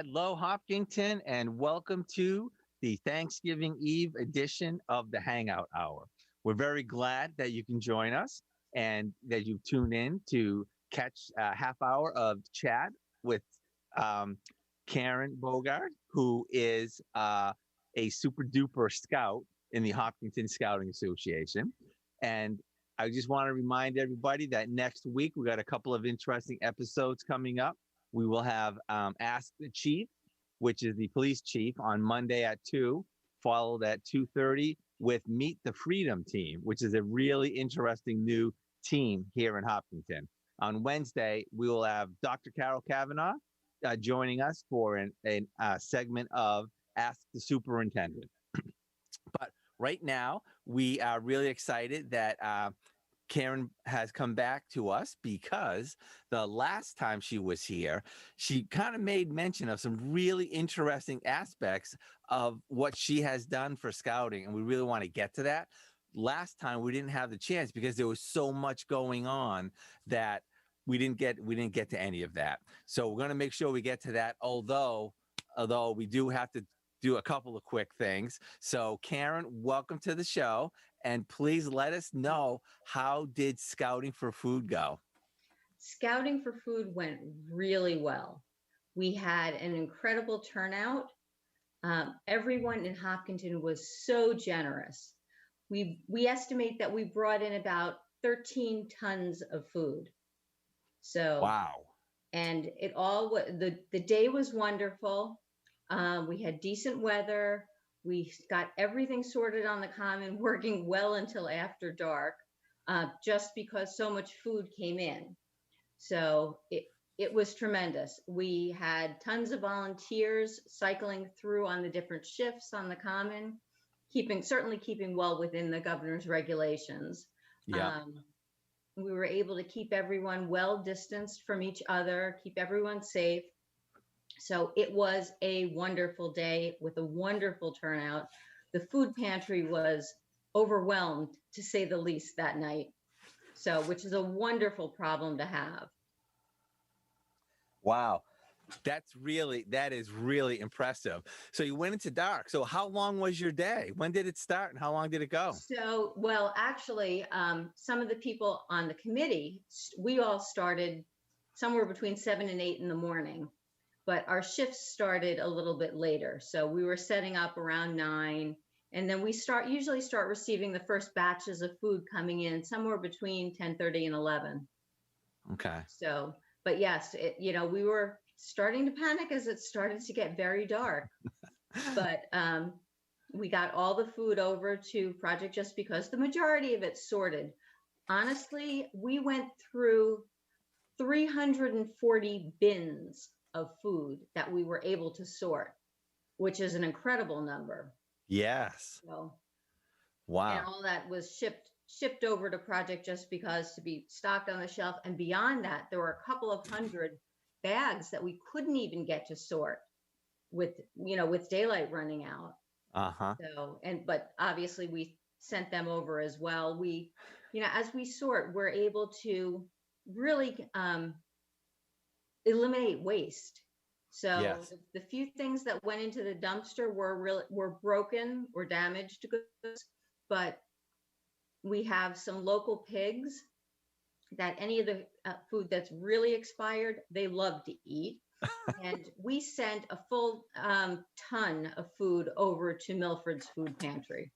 Hello, Hopkinton, and welcome to the Thanksgiving Eve edition of the Hangout Hour. We're very glad that you can join us and that you've tuned in to catch a half hour of chat with um, Karen Bogart, who is a super duper scout in the Hopkinton Scouting Association. And I just want to remind everybody that next week we got a couple of interesting episodes coming up. We will have Ask the Chief, which is the police chief, on Monday at 2, followed at 2:30 with Meet the Freedom Team, which is a really interesting new team here in Hopkinton. On Wednesday, we will have Dr. Carol Kavanaugh joining us for a segment of Ask the Superintendent. But right now, we are really excited that Karen has come back to us because the last time she was here, she kind of made mention of some really interesting aspects of what she has done for scouting, and we really want to get to that. Last time we didn't have the chance because there was so much going on that we didn't get to any of that. So we're going to make sure we get to that, although we do have to do a couple of quick things. So Karen, welcome to the show. And please let us know, how did Scouting for Food go? Scouting for Food went really well. We had an incredible turnout. Everyone in Hopkinton was so generous. We estimate that we brought in about 13 tons of food. So wow. And it all the day was wonderful. We had decent weather. We got everything sorted on the common, working well until after dark, just because so much food came in. So it was tremendous. We had tons of volunteers cycling through on the different shifts on the common, certainly keeping well within the governor's regulations. Yeah. We were able to keep everyone well distanced from each other, keep everyone safe. So it was a wonderful day with a wonderful turnout. The food pantry was overwhelmed, to say the least, that night. So, which is a wonderful problem to have. Wow. That is really impressive. So you went into dark. So how long was your day? When did it start and how long did it go? So, well, actually, some of the people on the committee, we all started somewhere between 7 and 8 in the morning, but our shifts started a little bit later. So we were setting up around 9, and then we usually start receiving the first batches of food coming in somewhere between 10:30 and 11. Okay. So, but yes, we were starting to panic as it started to get very dark. But we got all the food over to Project Just Because, the majority of it sorted. Honestly, we went through 340 bins of food that we were able to sort, which is an incredible number. Yes. So, wow. And all that was shipped over to Project Just Because to be stocked on the shelf. And beyond that, there were a couple of hundred bags that we couldn't even get to sort with daylight running out. Uh-huh. So, but obviously we sent them over as well. We, as we sort, we're able to really eliminate waste. So yes. the few things that went into the dumpster were broken or damaged goods, but we have some local pigs that any of the food that's really expired, they love to eat. And we sent a full ton of food over to Milford's food pantry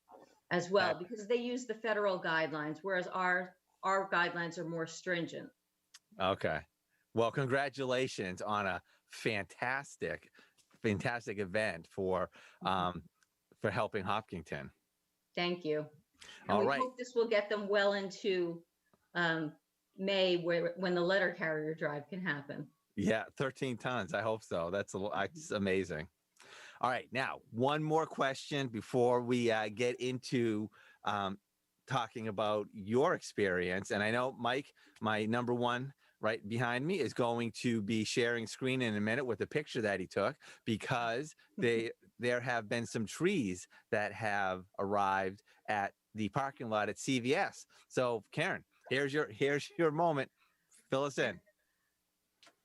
as well, because they use the federal guidelines, whereas our guidelines are more stringent. Okay. Well, congratulations on a fantastic event for helping Hopkinton. Thank you. And All we right. hope this will get them well into May, when the letter carrier drive can happen. Yeah, 13 tons. I hope so. That's amazing. All right. Now, one more question before we get into talking about your experience. And I know Mike, my number one right behind me, is going to be sharing screen in a minute with a picture that he took, because there have been some trees that have arrived at the parking lot at CVS. So Karen, here's your moment. Fill us in.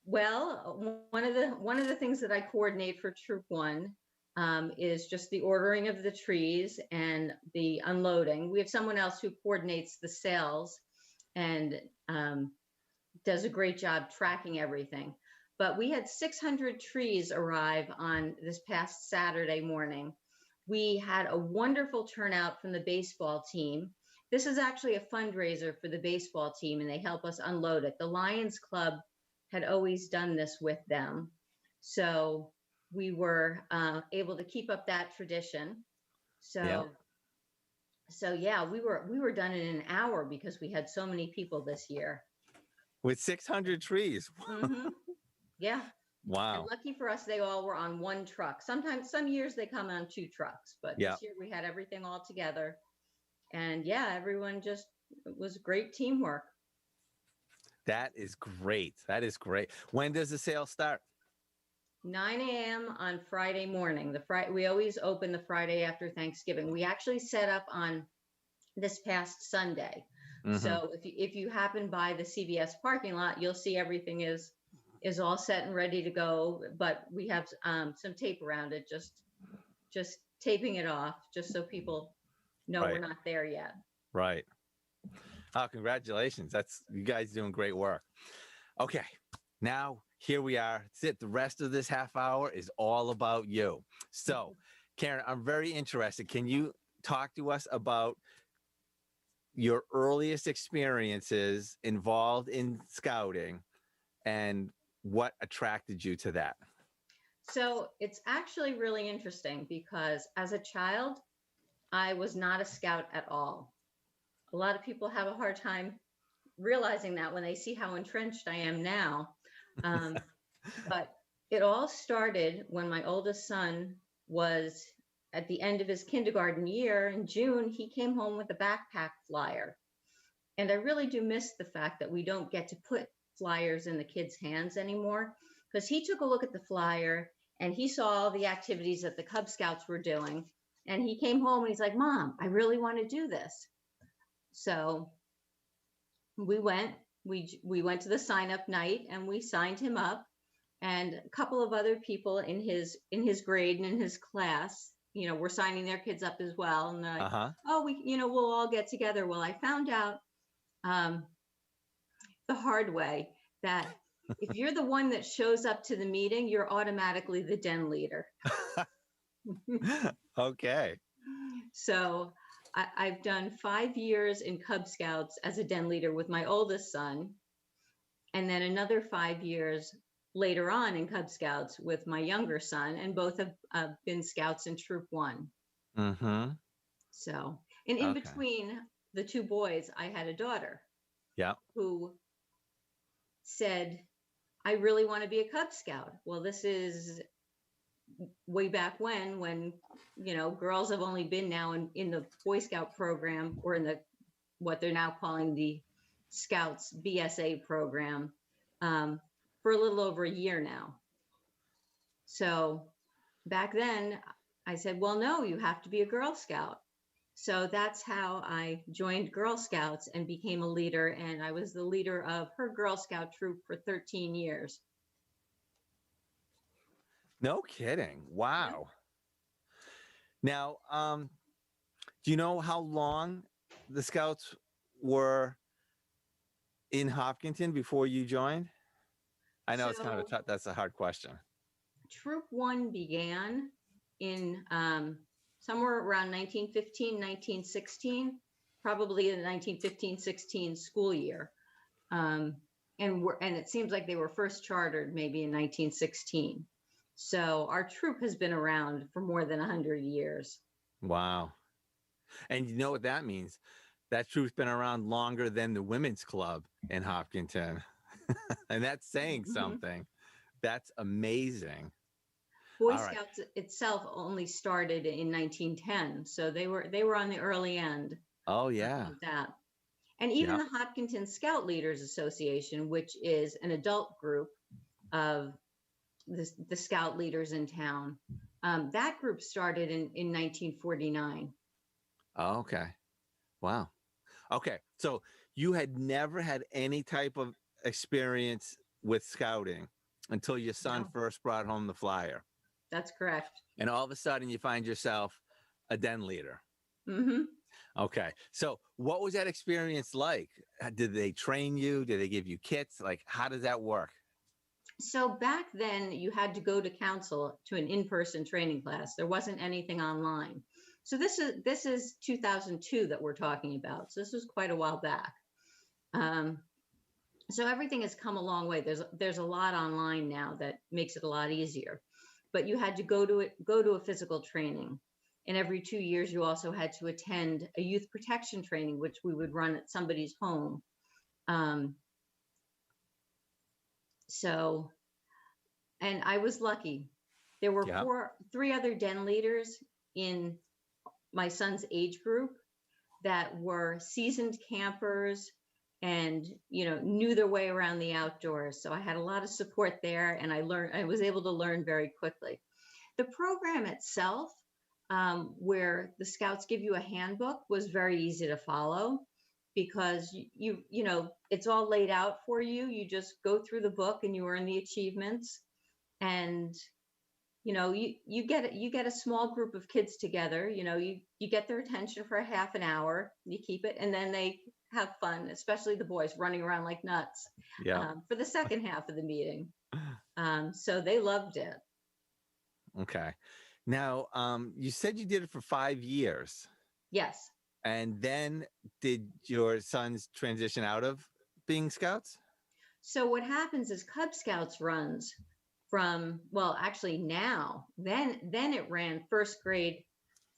Well, one of the things that I coordinate for Troop One is just the ordering of the trees and the unloading. We have someone else who coordinates the sales and does a great job tracking everything. But we had 600 trees arrive on this past Saturday morning. We had a wonderful turnout from the baseball team. This is actually a fundraiser for the baseball team, and they help us unload it. The Lions Club had always done this with them. So we were able to keep up that tradition. Yeah. So yeah, we were done in an hour because we had so many people this year. With 600 trees. Hmm. Yeah. And Wow. lucky for us, they all were on one truck. Sometimes, some years they come on two trucks, but Yeah. this year we had everything all together. And yeah, everyone just, it was great teamwork. That is great. That is great. When does the sale start? 9 a.m. on Friday morning. We always open the Friday after Thanksgiving. We actually set up on this past Sunday. Mm-hmm. So if you happen by the CVS parking lot, you'll see everything is all set and ready to go. But we have some tape around it, just taping it off, just so people know Right. we're not there yet. Right. Oh, congratulations. That's, you guys doing great work. Okay. Now here we are. That's it. The rest of this half hour is all about you. So, Karen, I'm very interested. Can you talk to us about your earliest experiences involved in scouting and what attracted you to that? So it's actually really interesting because as a child, I was not a scout at all. A lot of people have a hard time realizing that when they see how entrenched I am now. But it all started when my oldest son was at the end of his kindergarten year. In June, he came home with a backpack flyer. And I really do miss the fact that we don't get to put flyers in the kids' hands anymore, because he took a look at the flyer and he saw all the activities that the Cub Scouts were doing. And he came home and he's like, Mom, I really want to do this. So we went, we went to the sign up night and we signed him up, and a couple of other people in his grade and in his class, were signing their kids up as well. And they're like, oh, we'll all get together. Well, I found out the hard way that if you're the one that shows up to the meeting, you're automatically the den leader. Okay. So I've done 5 years in Cub Scouts as a den leader with my oldest son, and then another 5 years later on in Cub Scouts with my younger son, and both have been scouts in Troop One. Mm-hmm. So, and in between the two boys, I had a daughter. Yeah. Who said, I really want to be a Cub Scout. Well, this is way back when girls have only been now in the Boy Scout program, or in the what they're now calling the Scouts BSA program, for a little over a year now. So back then I said, well, no, you have to be a Girl Scout. So that's how I joined Girl Scouts and became a leader. And I was the leader of her Girl Scout troop for 13 years. No kidding. Wow. Yeah. Now, do you know how long the Scouts were in Hopkinton before you joined? I know it's kind of that's a hard question. Troop One began in somewhere around 1915, 1916, probably in the 1915-16 school year. And it seems like they were first chartered maybe in 1916. So our troop has been around for more than 100 years. Wow. And you know what that means? That troop's been around longer than the women's club in Hopkinton. And that's saying something. That's amazing. Boy Scouts itself only started in 1910, so they were on the early end. Oh yeah. Of that. And even the Hopkinton Scout Leaders Association, which is an adult group of the scout leaders in town, that group started in 1949. Oh, okay. Wow. Okay. So you had never had any type of experience with scouting until your son No, first brought home the flyer. that's correct. And all of a sudden you find yourself a den leader. Hmm. Okay. So what was that experience like? Did they train you? Did they give you kits? Like, how does that work? So back then, you had to go to council to an in-person training class. There wasn't anything online. So this is 2002 that we're talking about. So this was quite a while back. Um, so everything has come a long way. There's a lot online now that makes it a lot easier. But you had to go to a physical training. And every 2 years, you also had to attend a youth protection training, which we would run at somebody's home. Um, so and I was lucky. There were Yeah. three other den leaders in my son's age group that were seasoned campers and knew their way around the outdoors. So I had a lot of support there, and I was able to learn very quickly. The program itself, where the scouts give you a handbook, was very easy to follow because it's all laid out for you. You just go through the book and you earn the achievements, and you get a small group of kids together. You get their attention for a half an hour, you keep it, and then they have fun, especially the boys running around like nuts Yeah. for the second half of the meeting. So they loved it. Okay. Now, you said you did it for 5 years. Yes. And then did your sons transition out of being scouts? So what happens is Cub Scouts runs from, well, actually now, then it ran first grade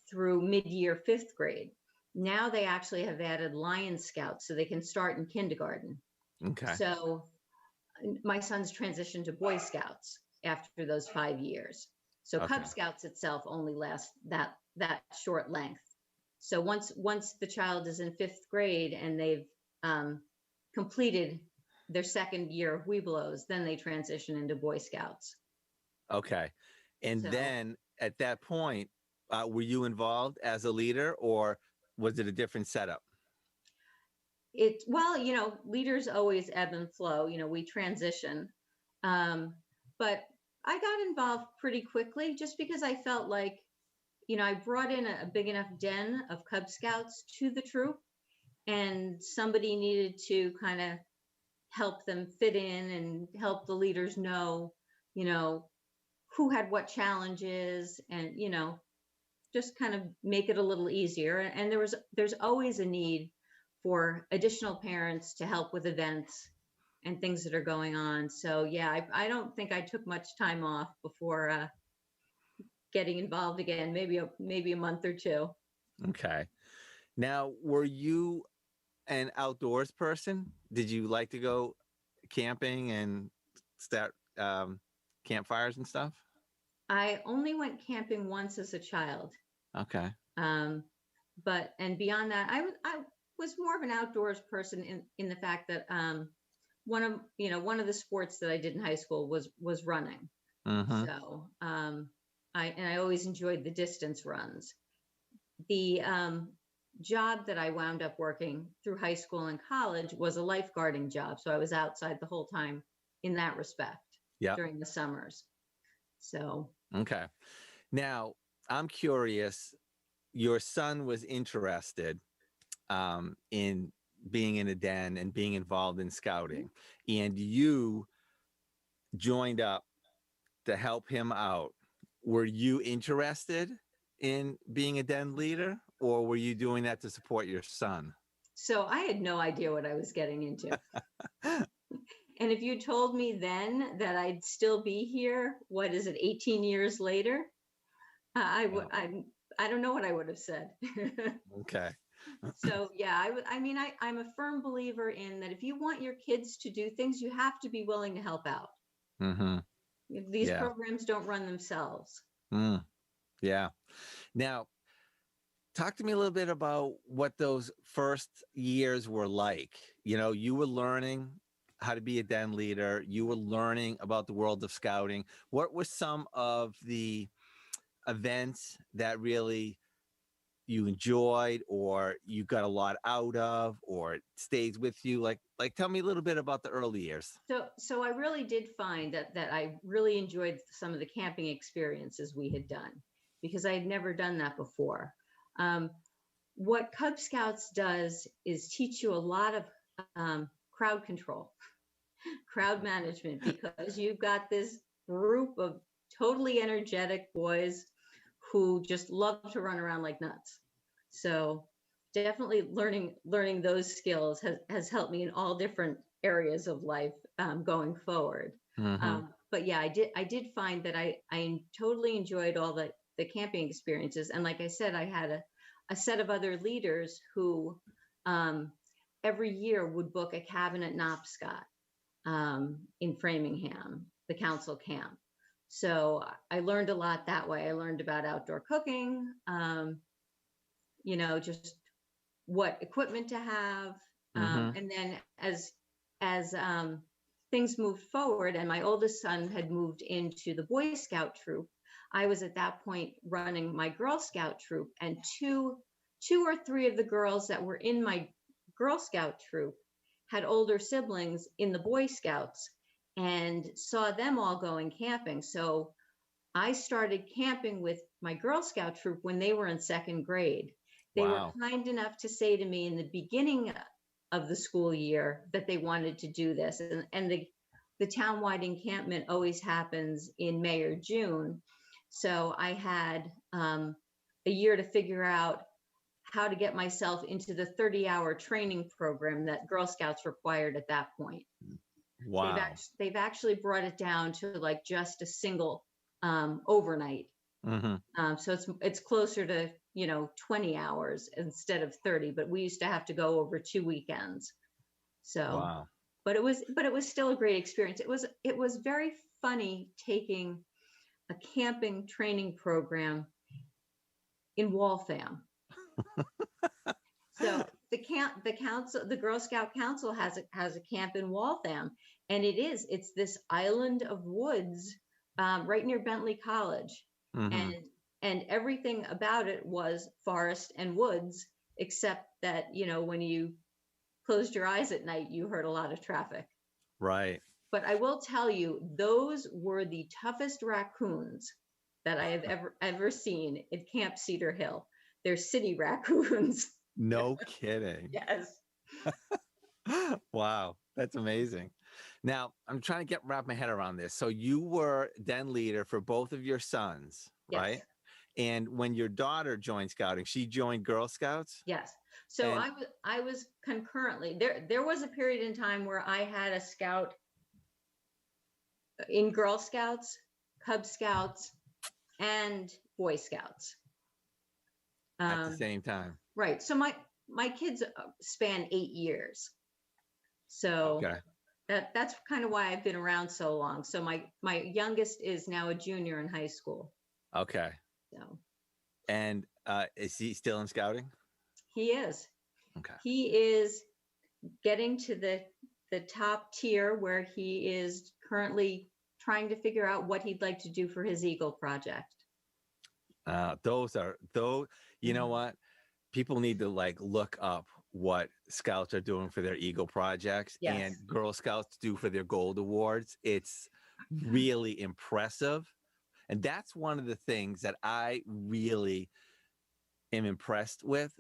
through mid-year fifth grade. Now they actually have added Lion Scouts so they can start in kindergarten. Okay. So my son's transitioned to Boy Scouts after those 5 years. So Okay. Cub Scouts itself only lasts that short length. So once the child is in fifth grade and they've completed their second year of Webelos, then they transition into Boy Scouts. Okay. And So then at that point, were you involved as a leader, or was it a different setup? well, leaders always ebb and flow. We transition. But I got involved pretty quickly just because I felt like, I brought in a big enough den of Cub Scouts to the troop, and somebody needed to kind of help them fit in and help the leaders know, who had what challenges, and, just kind of make it a little easier. And there's always a need for additional parents to help with events and things that are going on. So yeah, I don't think I took much time off before getting involved again. Maybe a month or two. Okay. Now, were you an outdoors person? Did you like to go camping and start campfires and stuff? I only went camping once as a child. Okay. And beyond that, I was more of an outdoors person in the fact that one of the sports that I did in high school was running. Mm-hmm. So I always enjoyed the distance runs. The job that I wound up working through high school and college was a lifeguarding job. So I was outside the whole time in that respect. Yeah. During the summers. So. Okay. Now, I'm curious, your son was interested in being in a den and being involved in scouting, and you joined up to help him out. Were you interested in being a den leader, or were you doing that to support your son? So I had no idea what I was getting into. And if you told me then that I'd still be here, what is it, 18 years later? I don't know what I would have said. Okay. So yeah, I'm a firm believer in that if you want your kids to do things, you have to be willing to help out. Mm-hmm. These programs don't run themselves. Yeah. Now, talk to me a little bit about what those first years were like. You were learning how to be a den leader. You were learning about the world of scouting. What were some of the events that really, you enjoyed, or you got a lot out of, or it stays with you? Like tell me a little bit about the early years. So I really did find that I really enjoyed some of the camping experiences we had done, because I had never done that before. Um, what Cub Scouts does is teach you a lot of crowd control, crowd management, because you've got this group of totally energetic boys who just love to run around like nuts. So definitely learning those skills has helped me in all different areas of life going forward. Mm-hmm. But yeah, I did find that I totally enjoyed all the camping experiences. And like I said, I had a set of other leaders who every year would book a cabin at Knobscot in Framingham, the council camp. So I learned a lot that way. I learned about outdoor cooking, just what equipment to have. Mm-hmm. And then as things moved forward and my oldest son had moved into the Boy Scout troop, I was at that point running my Girl Scout troop, and two or three of the girls that were in my Girl Scout troop had older siblings in the Boy Scouts and saw them all going camping. So I started camping with my Girl Scout troop when they were in second grade. They were Wow. kind enough to say to me in the beginning of the school year that they wanted to do this. And the townwide encampment always happens in May or June. So I had a year to figure out how to get myself into the 30-hour training program that Girl Scouts required at that point. Wow. They've actually brought it down to like just a single overnight. Mm-hmm. So it's closer to 20 hours instead of 30, but we used to have to go over 2 weekends. So, Wow. but it was still a great experience. It was very funny taking a camping training program in Waltham. So the Girl Scout Council has a camp in Waltham, and it's this island of woods right near Bentley College, Mm-hmm. and everything about it was forest and woods, except that when you closed your eyes at night, you heard a lot of traffic. Right. But I will tell you, those were the toughest raccoons that I have ever seen at Camp Cedar Hill. They're city raccoons. No kidding. Yes. Wow, that's amazing. Now, I'm trying to wrap my head around this. So you were den leader for both of your sons, Yes. right? And when your daughter joined scouting, she joined Girl Scouts? Yes. So And I was concurrently there was a period in time where I had a scout in Girl Scouts, Cub Scouts, and Boy Scouts. at the same time. Right. So my kids span 8 years. So Okay. that's kind of why I've been around so long. So my youngest is now a junior in high school. Okay. So And is he still in scouting? he is. Okay. He is getting to the top tier, where he is currently trying to figure out what he'd like to do for his Eagle project. Those, you know what? People need to look up what Scouts are doing for their Eagle projects Yes. and Girl Scouts do for their Gold Awards. It's really impressive. And that's one of the things that I really am impressed with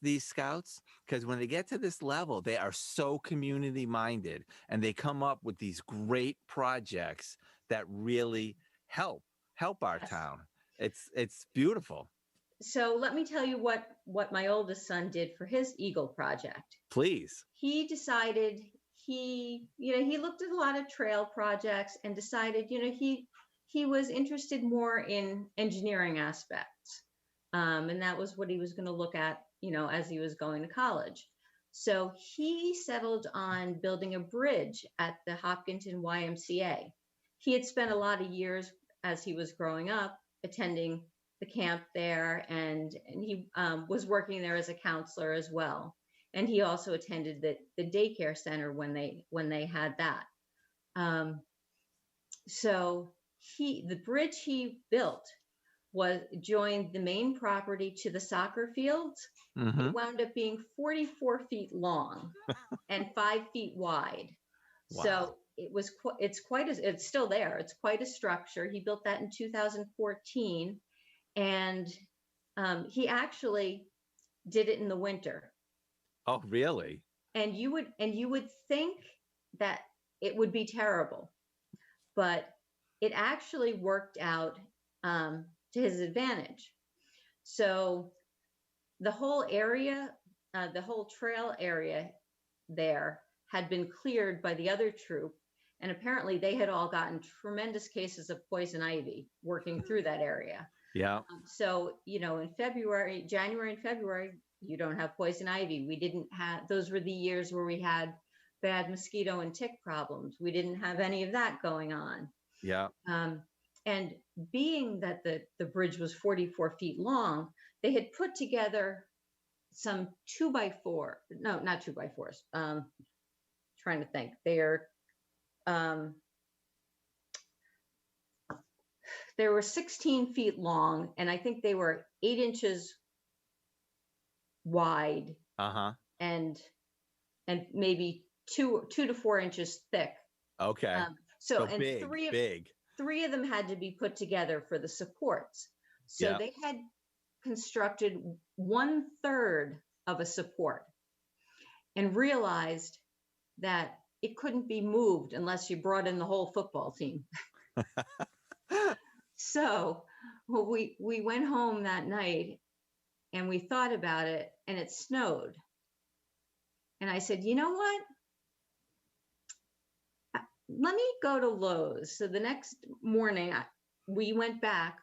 these Scouts, because when they get to this level, they are so community minded and they come up with these great projects that really help our Yes. town. It's beautiful. So let me tell you what my oldest son did for his Eagle project. Please. He decided he looked at a lot of trail projects and decided, he was interested more in engineering aspects. And that was what he was going to look at, as he was going to college. So he settled on building a bridge at the Hopkinton YMCA. He had spent a lot of years as he was growing up attending the camp there, and he was working there as a counselor as well. And he also attended the daycare center when they had that. So the bridge he built joined the main property to the soccer fields. Mm-hmm. It wound up being 44 feet long and 5 feet wide. Wow. So it's still there. It's quite a structure. He built that in 2014, and he actually did it in the winter. Oh, really? And you would think that it would be terrible, but it actually worked out to his advantage. So the whole area, the whole trail area there had been cleared by the other troop. And apparently they had all gotten tremendous cases of poison ivy working through that area. Yeah. So, in January and February, you don't have poison ivy. We didn't have, those were the years where we had bad mosquito and tick problems. We didn't have any of that going on. Yeah. And being that the bridge was 44 feet long, they had put together some 2x4, no, not 2x4s. Trying to think. They were 16 feet long, and I think they were 8 inches wide. Uh-huh. And maybe 2 to 4 inches thick. Okay. So big, big. 3 of them had to be put together for the supports. So they had constructed 1/3 of a support and realized that it couldn't be moved unless you brought in the whole football team. So we went home that night and we thought about it, and it snowed. And I said, you know what? Let me go to Lowe's. So the next morning, we went back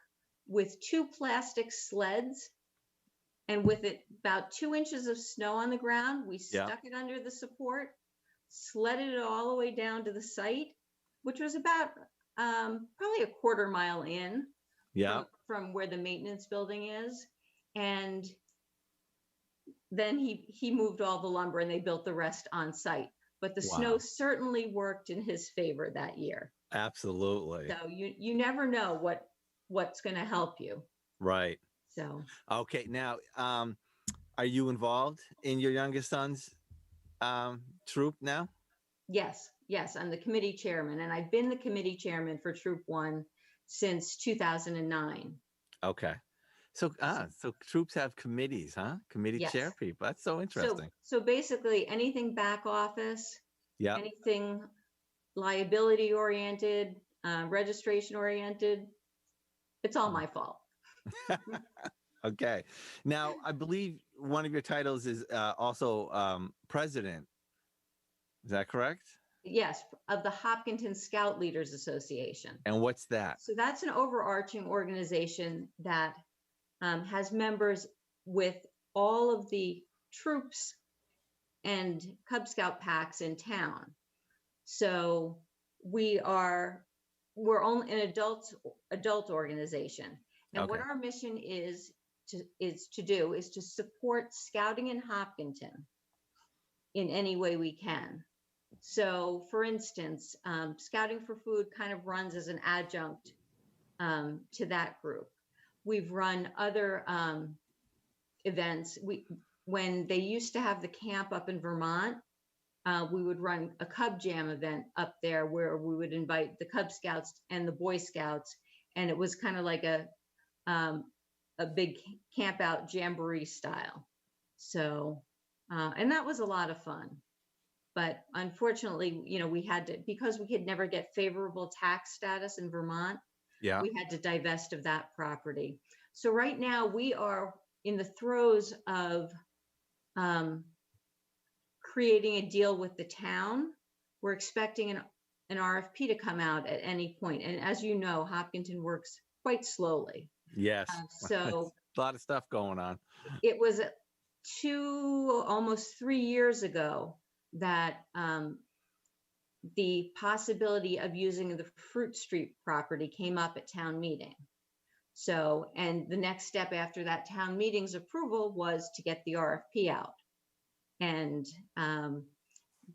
with 2 plastic sleds, and with it about 2 inches of snow on the ground, we stuck it under the support, sledded it all the way down to the site, which was about probably a quarter mile in from where the maintenance building is. And then he moved all the lumber and they built the rest on site. But the snow certainly worked in his favor that year. Absolutely. So you never know what's going to help you. Right. So. Okay. Now, are you involved in your youngest son's troop now? Yes. I'm the committee chairman, and I've been the committee chairman for Troop 1 since 2009. Okay. So troops have committees, huh? Committee chair people. That's so interesting. So basically anything back office, yeah, anything liability oriented, registration oriented, it's all my fault. Okay. Now, I believe one of your titles is also president. Is that correct? Yes, of the Hopkinton Scout Leaders Association. And what's that? So that's an overarching organization that has members with all of the troops and Cub Scout packs in town. So we're only an adult organization. And what our mission is to support scouting in Hopkinton in any way we can. So for instance, Scouting for Food kind of runs as an adjunct to that group. We've run other events. When they used to have the camp up in Vermont, we would run a Cub Jam event up there where we would invite the Cub Scouts and the Boy Scouts, and it was kind of like a big camp out jamboree style. So, and that was a lot of fun. But unfortunately, we had to, because we could never get favorable tax status in Vermont, we had to divest of that property. So right now we are in the throes of creating a deal with the town. We're expecting an RFP to come out at any point. And as you know, Hopkinton works quite slowly. Yes. So a lot of stuff going on. It was almost 3 years ago that the possibility of using the Fruit Street property came up at town meeting. So, and the next step after that town meeting's approval was to get the RFP out. And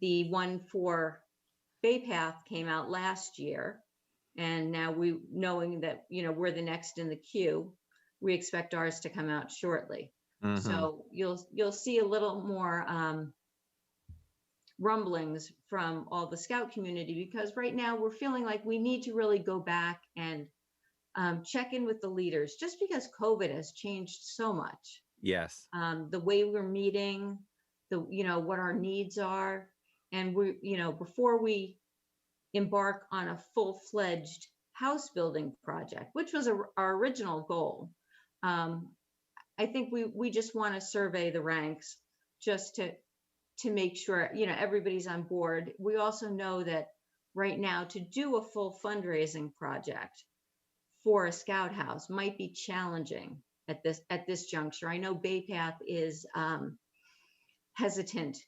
the one for Bay Path came out last year. And now knowing that, we're the next in the queue, we expect ours to come out shortly. Mm-hmm. So you'll see a little more rumblings from all the Scout community, because right now we're feeling like we need to really go back and check in with the leaders, just because COVID has changed so much. Yes. The way we're meeting, what our needs are, and before we embark on a full-fledged house building project, which was our original goal. I think we just want to survey the ranks just to make sure everybody's on board. We also know that right now, to do a full fundraising project for a Scout house might be challenging at this juncture. I know Bay Path is hesitant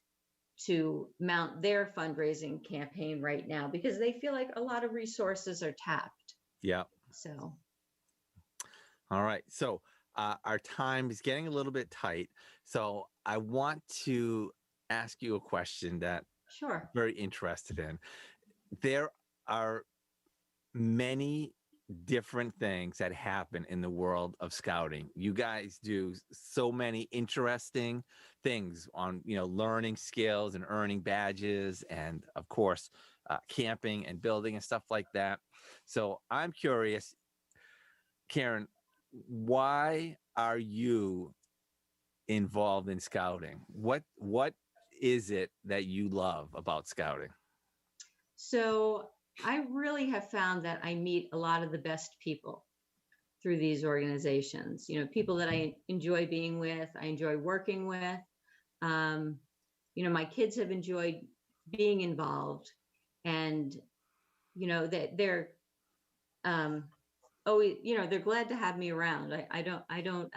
to mount their fundraising campaign right now because they feel like a lot of resources are tapped. Yeah. So, all right. So our time is getting a little bit tight. So I want to ask you a question that sure. I'm very interested in. There are many different things that happen in the world of scouting. You guys do so many interesting things on, learning skills and earning badges, and of course, camping and building and stuff like that. So I'm curious, Karen, why are you involved in scouting? What is it that you love about scouting? So I really have found that I meet a lot of the best people through these organizations, people that I enjoy being with, I enjoy working with. My kids have enjoyed being involved, and, that they're always, they're glad to have me around. I don't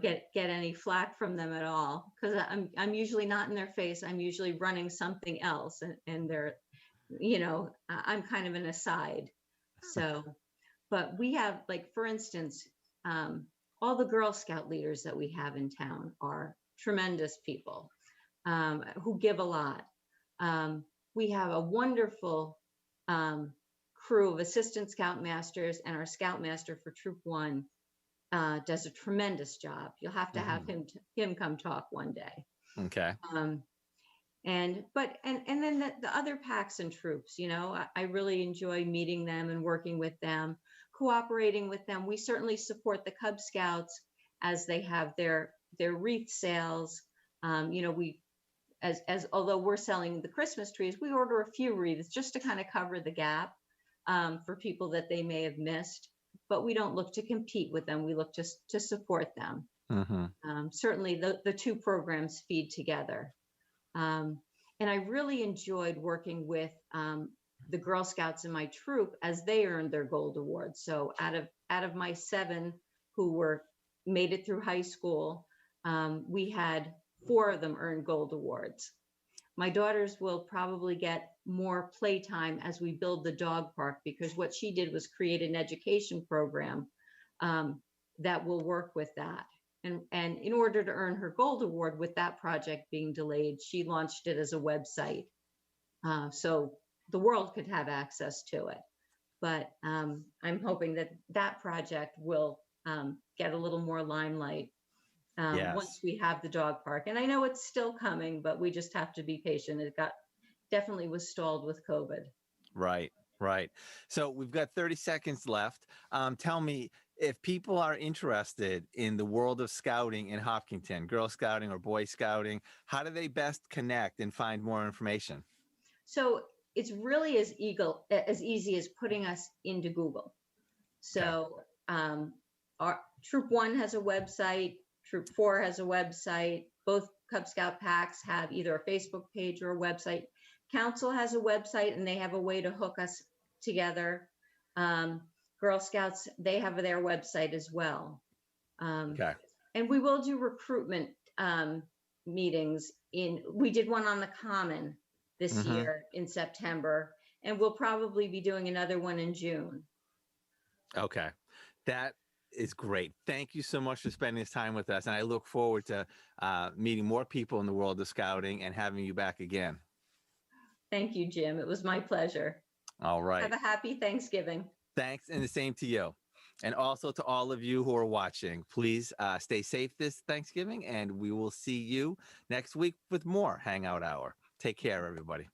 get any flack from them at all, because I'm usually not in their face. I'm usually running something else, and they're, I'm kind of an aside. So, but we have, like, for instance, all the Girl Scout leaders that we have in town are tremendous people who give a lot. We have a wonderful crew of assistant scoutmasters, and our scoutmaster for Troop 1 does a tremendous job. You'll have to have him come talk one day. Okay. And then the other packs and troops, I really enjoy meeting them and working with them, cooperating with them. We certainly support the Cub Scouts as they have their wreath sales. We although we're selling the Christmas trees, we order a few wreaths just to kind of cover the gap for people that they may have missed. But we don't look to compete with them. We look just to support them. Certainly the two programs feed together. And I really enjoyed working with the Girl Scouts in my troop as they earned their gold awards. So out of my 7 who made it through high school, we had 4 of them earn gold awards. My daughters will probably get more playtime as we build the dog park, because what she did was create an education program that will work with that. And in order to earn her gold award, with that project being delayed, she launched it as a website, so the world could have access to it. But I'm hoping that project will get a little more limelight once we have the dog park. And I know it's still coming, but we just have to be patient. It definitely was stalled with COVID. Right. So we've got 30 seconds left. Tell me, if people are interested in the world of scouting in Hopkinton, Girl Scouting or Boy Scouting, how do they best connect and find more information? So it's really as easy as putting us into Google. So our Troop 1 has a website, Troop 4 has a website. Both Cub Scout packs have either a Facebook page or a website. Council has a website, and they have a way to hook us together. Girl Scouts, they have their website as well. And we will do recruitment meetings. We did one on the Common this year in September, and we'll probably be doing another one in June. Okay. That is great. Thank you so much for spending this time with us. And I look forward to meeting more people in the world of scouting and having you back again. Thank you, Jim. It was my pleasure. All right. Have a happy Thanksgiving. Thanks. And the same to you. And also to all of you who are watching, please stay safe this Thanksgiving, and we will see you next week with more Hangout Hour. Take care, everybody.